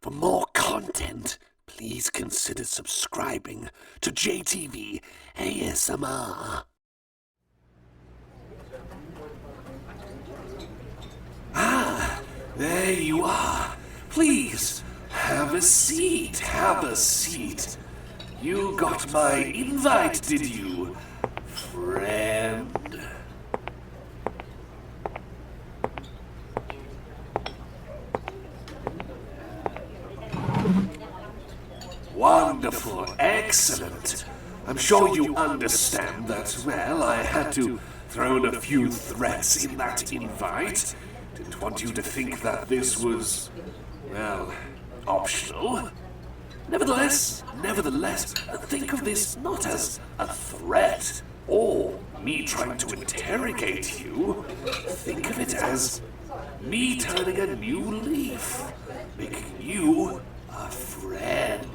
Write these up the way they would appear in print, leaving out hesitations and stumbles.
For more content, please consider subscribing to JTV ASMR. Ah, there you are. Please, have a seat, have a seat. You got my invite, did you, friend? Wonderful, excellent. I'm sure you understand that, well, I had to throw in a few threats in that invite. Didn't want you to think that this was, well, optional. Nevertheless, think of this not as a threat or me trying to interrogate you. Think of it as me turning a new leaf, making you a friend.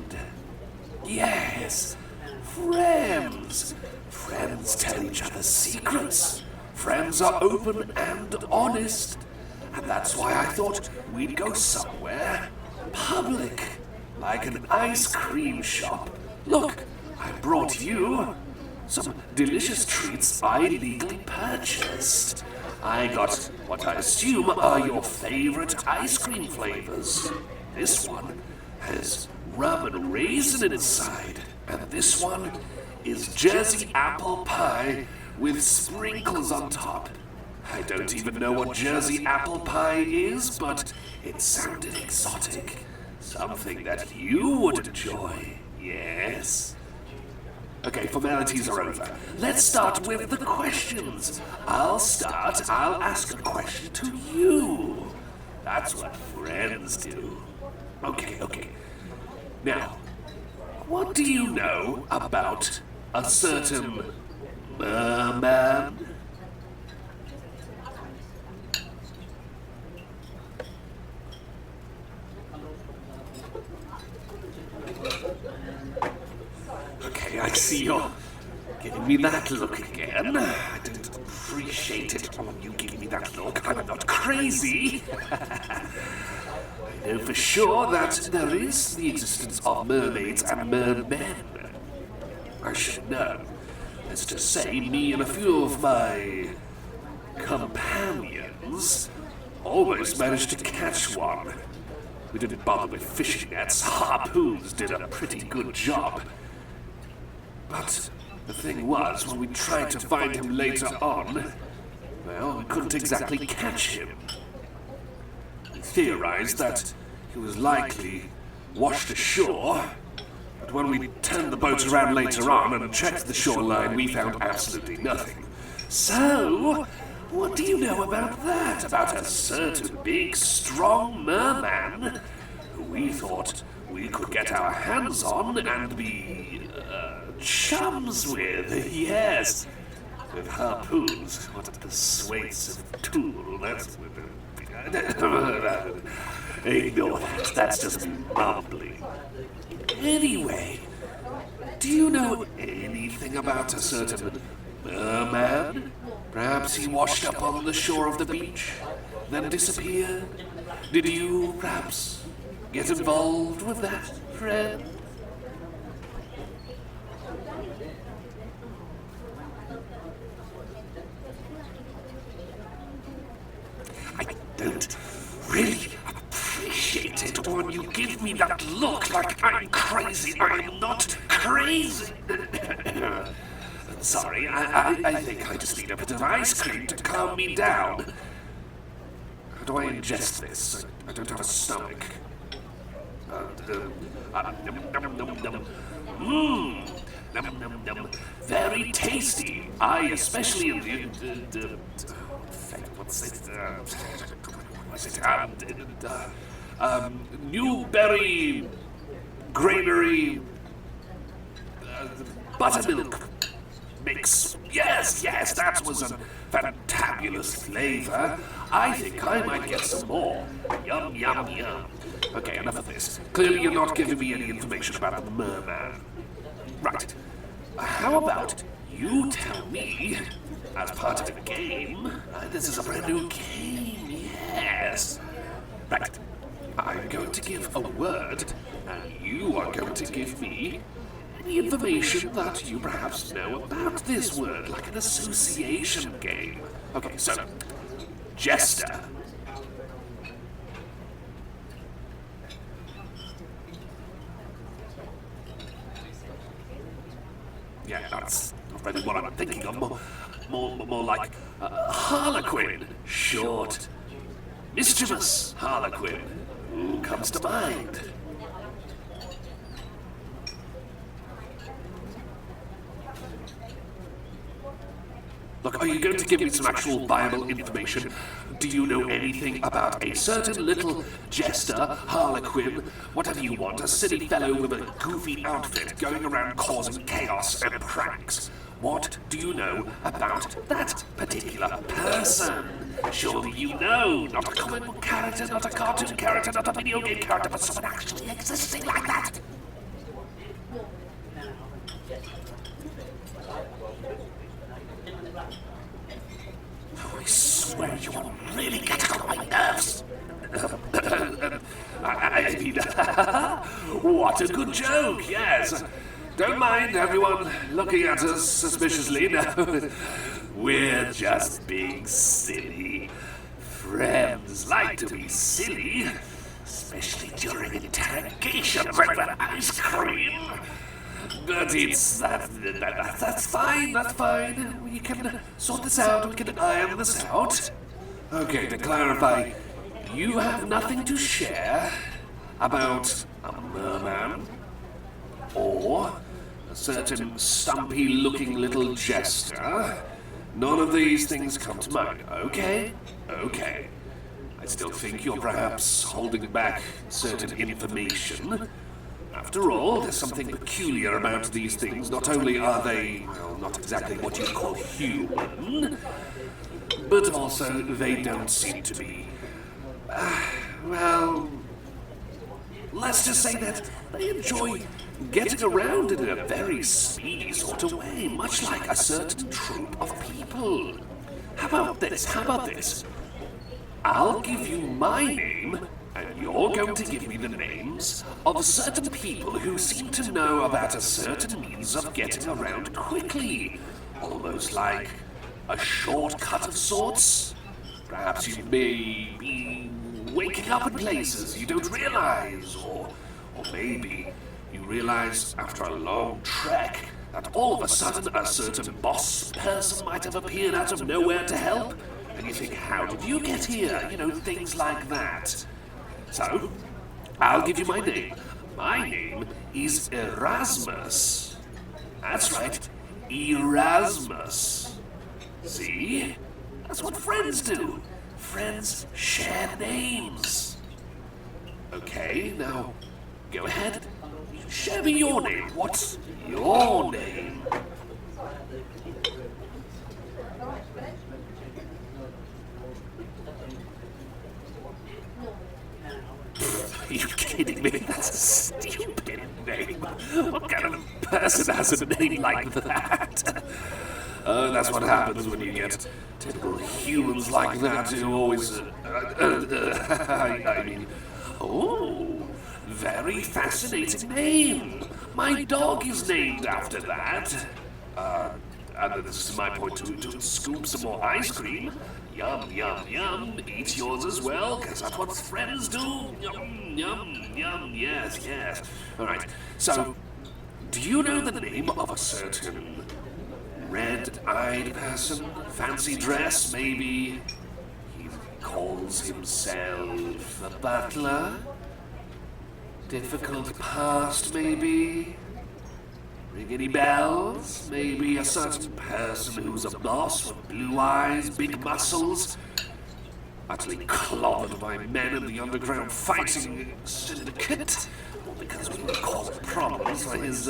Yes, friends. Friends tell each other secrets. Friends are open and honest. And that's why I thought we'd go somewhere public, like an ice cream shop. Look, I brought you some delicious treats I legally purchased. I got what I assume are your favorite ice cream flavors. This one has rum and raisin inside, and this one is Jersey apple pie with sprinkles on top. I don't even know what Jersey apple pie is, but it sounded exotic. Something that you would enjoy, yes? Okay, formalities are over. Let's start with the questions. I'll ask a question to you. That's what friends do. Okay. Now, what do you know about a certain merman? Okay, I see you're giving me that look again. I don't appreciate it when you give me that look. I'm not crazy. I know for sure that there is the existence of mermaids and mermen. I should know. Let's just say me and a few of my companions almost managed to catch one. We didn't bother with fishing nets. Harpoons did a pretty good job. But the thing was, when we tried to find him later on, well, we couldn't exactly catch him. We theorized that he was likely washed ashore, but when we turned the boat around later on and checked the shoreline, we found absolutely nothing. So, what do you know about that? About a certain big, strong merman who we thought we could get our hands on and be chums with, yes. With harpoons. What a persuasive tool. That's ignore that. That's just me mumbling. Anyway, do you know anything about a certain merman? Perhaps he washed up on the shore of the beach, then disappeared? Did you, perhaps, get involved with that, friend? I don't really appreciate it when you give me that look like I'm crazy. I'm not crazy. Sorry, I think I just need a bit of ice cream to calm me down. How do I ingest this? I don't have a stomach. Very tasty. Especially in the Newberry Granary buttermilk mix. Yes, that was a fantabulous flavor. I think I might get some more. Yum. Okay, enough of this. Clearly you're not giving me any information about the merman. Right. How about you tell me, as part of the game, this is a brand new game, yes. Right. I'm going to give a word, and you are going to give me any information that you perhaps know about this word, like an association game. Okay, so, jester. Yeah, that's not really what I'm thinking of. More like harlequin. Short, mischievous harlequin. Who comes to mind? Look, are you going to give me some actual viable information? Do you know anything about a certain little jester, harlequin, whatever you want, a silly fellow with a goofy outfit going around causing chaos and pranks? What do you know about that particular person? Surely you know, not a comic book character, not a cartoon character, not a video game character, but someone actually existing like that. I swear you are really getting on my nerves. I mean, what a good joke, yes. Don't mind everyone looking at us suspiciously, no. We're just being silly. Friends like to be silly, especially during interrogation when we're ice cream. But it's that's fine, that's fine. We can sort this out, we can iron this out. Okay, to clarify, you have nothing to share about a merman or a certain stumpy-looking little jester. None of these things come to mind, okay? Okay. I still think you're perhaps holding back certain information. After all, there's something peculiar about these things. Not only are they, well, not exactly what you'd call human, but also they don't seem to be, well, let's just say that they enjoy getting around in a very speedy sort of way, much like a certain troop of people. How about this? How about this? I'll give you my name, and you're going to give me the names of certain people who seem to know about a certain means of getting around quickly. Almost like a shortcut of sorts. Perhaps you may be waking up in places you don't realize, or maybe you realize after a long trek that all of a sudden a certain boss person might have appeared out of nowhere to help, and you think, how did you get here? You know, things like that. So, I'll give you my name. My name is Erasmus. That's right, Erasmus. See? That's what friends do. Friends share names. Okay, now, go ahead. Share me your name. What's your name? Are you kidding me? That's a stupid name. What kind of person has a name like that? That's what happens when you get typical humans like that who always... I mean... Oh, very fascinating name. My dog is named after that. And this is my point to scoop some more ice cream. Yum, yum, yum. Eat yours as well, because that's what friends do. Yum, yum, yum. Yes, yes. All right. So, do you know the name of a certain red-eyed person? Fancy dress, maybe? He calls himself a butler? Difficult past, maybe? Ring any bells? Maybe a certain person who's a boss with blue eyes, big muscles, utterly clobbered by men in the underground fighting syndicate, all because we were causing problems for his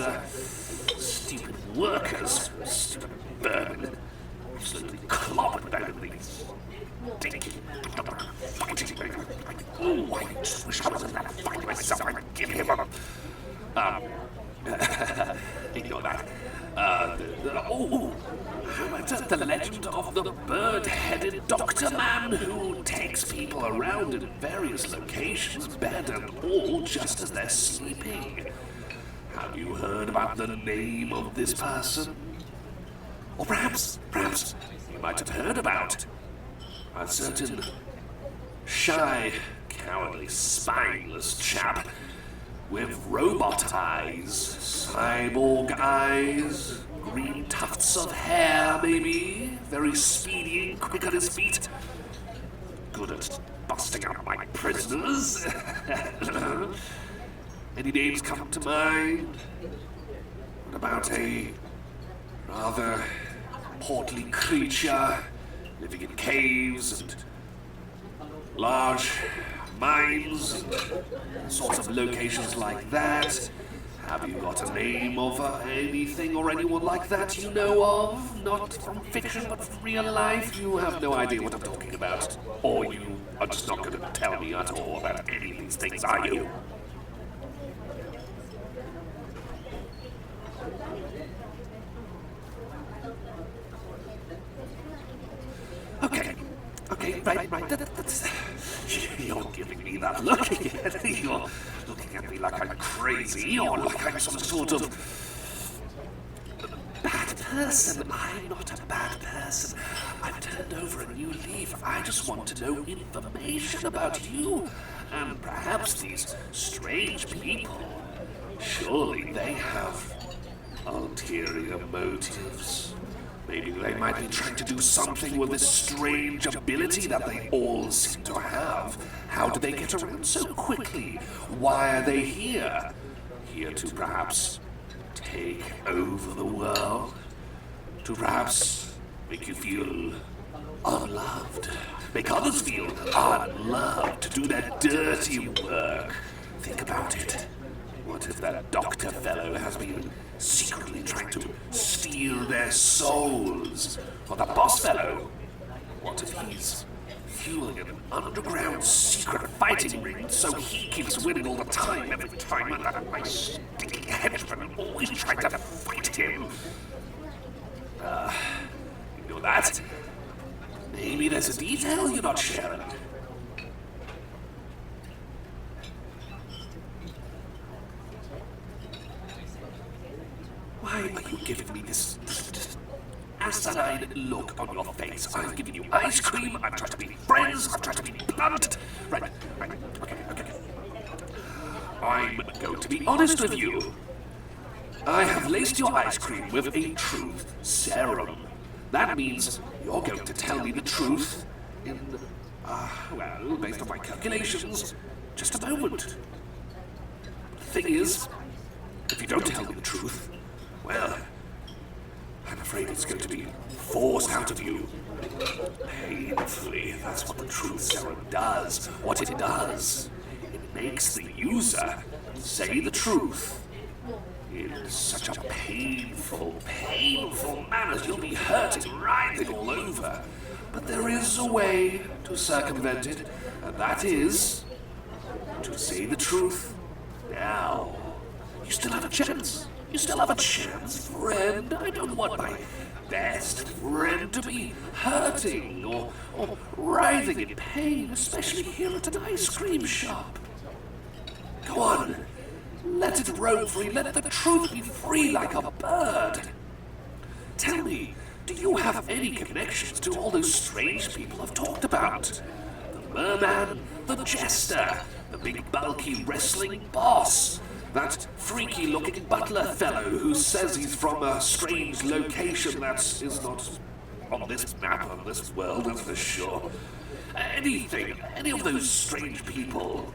stupid workers, stupid vermin, absolutely clobbered down in these stinky fighting. Oh, I just wish I was in that fight myself. I'd give him a... ignore that. How about the legend of the bird-headed doctor man who takes people around in various locations, bed and all, just as they're sleeping? Have you heard about the name of this person? Or perhaps you might have heard about a certain shy, cowardly, spineless chap with robot eyes, cyborg eyes, green tufts of hair, maybe, very speedy and quick on his feet, good at busting up my prisoners. Any names come to mind? What about a rather portly creature living in caves and large mines and sorts of locations like that? Have you got a name of anything or anyone like that you know of? Not from fiction, but from real life? You have no idea what I'm talking about. Or you are just not going to tell me at all about any of these things, are you? Okay, right. That's, you're giving me that look again. You're looking at me like I'm crazy or like I'm some sort of bad person. I'm not a bad person. I've turned over a new leaf. I just want to know information about you and perhaps these strange people. Surely they have ulterior motives. Maybe they might be trying to do something with this strange ability that they all seem to have. How do they get around so quickly? Why are they here? Here to perhaps take over the world? To perhaps make you feel unloved? Make others feel unloved? To do their dirty work? Think about it. What if that doctor fellow has been secretly trying to steal their souls? Or the boss fellow? What if he's fueling an underground secret fighting ring so he keeps winning all the time, every time, and that my stinking henchman always trying to fight him? You know that? Maybe there's a detail you're not sharing. Why are you giving me this asinine look on your face? I've given you ice cream, I've tried to be friends, I've tried to be blunt. Right, okay. I'm going to be honest with you. I have laced your ice cream with a truth serum. That means you're going to tell me the truth in, well, based on my calculations, just a moment. The thing is, if you don't tell me the truth, well, I'm afraid it's going to be forced out of you. Painfully, that's what the truth serum does. What it does, it makes the user say the truth in such a painful manner. You'll be hurting, writhing all over. But there is a way to circumvent it, and that is to say the truth now. You still have a chance. You still have a chance, friend. I don't want my best friend to be hurting or writhing in pain, especially here at an ice cream shop. Go on. Let it roam free. Let the truth be free like a bird. Tell me, do you have any connections to all those strange people I've talked about? The merman, the jester, the big bulky wrestling boss, that freaky-looking butler fellow who says he's from a strange location that is not on this map of this world, that's for sure. Anything, any of those strange people.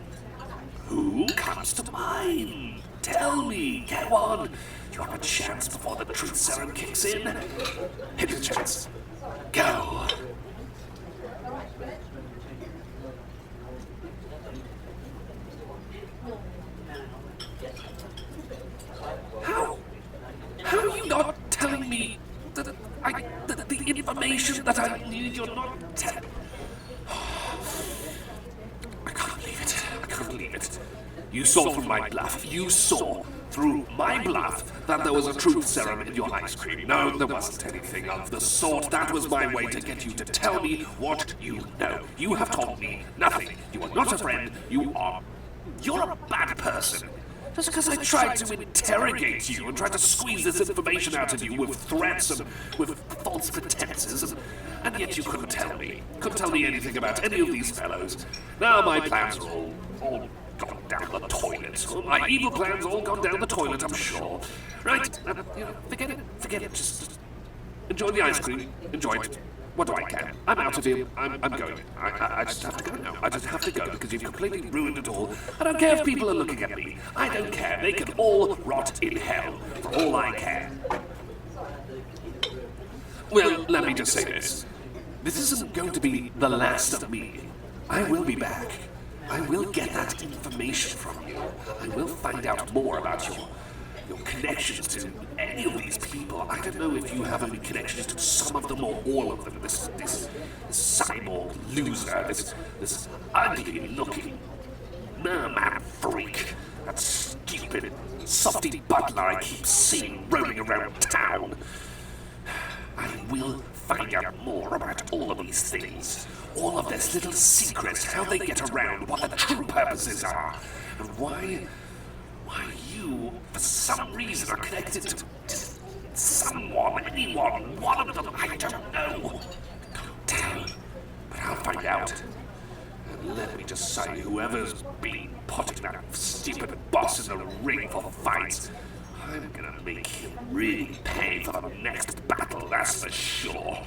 Who comes to mind? Tell me, go on. You have a chance before the truth serum kicks in. Hit the chance. Go. How are you not telling me the information that I need? You're not telling. I can't believe it. You saw through my bluff. You saw through my bluff that there was a truth serum in your ice cream. No, there wasn't anything of the sort. That was my way to get you to tell me what you know. You have told me nothing. You are not a friend. You're a bad person. Just because I tried to interrogate you and tried to squeeze this information out of you with threats and with false pretenses, and yet you couldn't tell me. Couldn't tell me anything about any of these fellows. Now my plans are all gone down the toilet. My evil plans all gone down the toilet, I'm sure. Right, forget it. Just enjoy the ice cream. Enjoy it. What do I care? I'm out of here. I'm going. I just have to go now. I just have to go because you've completely ruined it all. I don't care if people are looking at me. I don't care. They can all rot in hell for all I care. Well, let me just say this. This isn't going to be the last of me. I will be back. I will get that information from you. I will find out more about your connections to any of these people. I don't know if you have any connections to some of them or all of them. This cyborg loser, this ugly-looking merman freak, that stupid, softy butler I keep seeing roaming around town. I will find out more about all of these things, all of their little secrets, how they get around, what the true purposes are, and why you, for some reason, are connected to someone, anyone, one of them, I don't know. Can't tell, but I'll find out. And let me just say, whoever's been putting that stupid boss in the ring for fights, I'm gonna make him really pay for the next battle, that's for sure.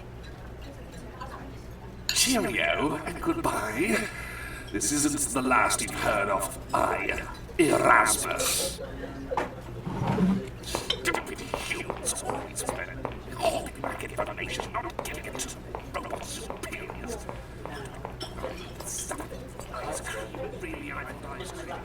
Cheerio, and goodbye. This isn't the last you've heard of Erasmus. Stupid humans always been holding back information, not giving it to robot superiors. Stuff ice cream, really, I want ice cream.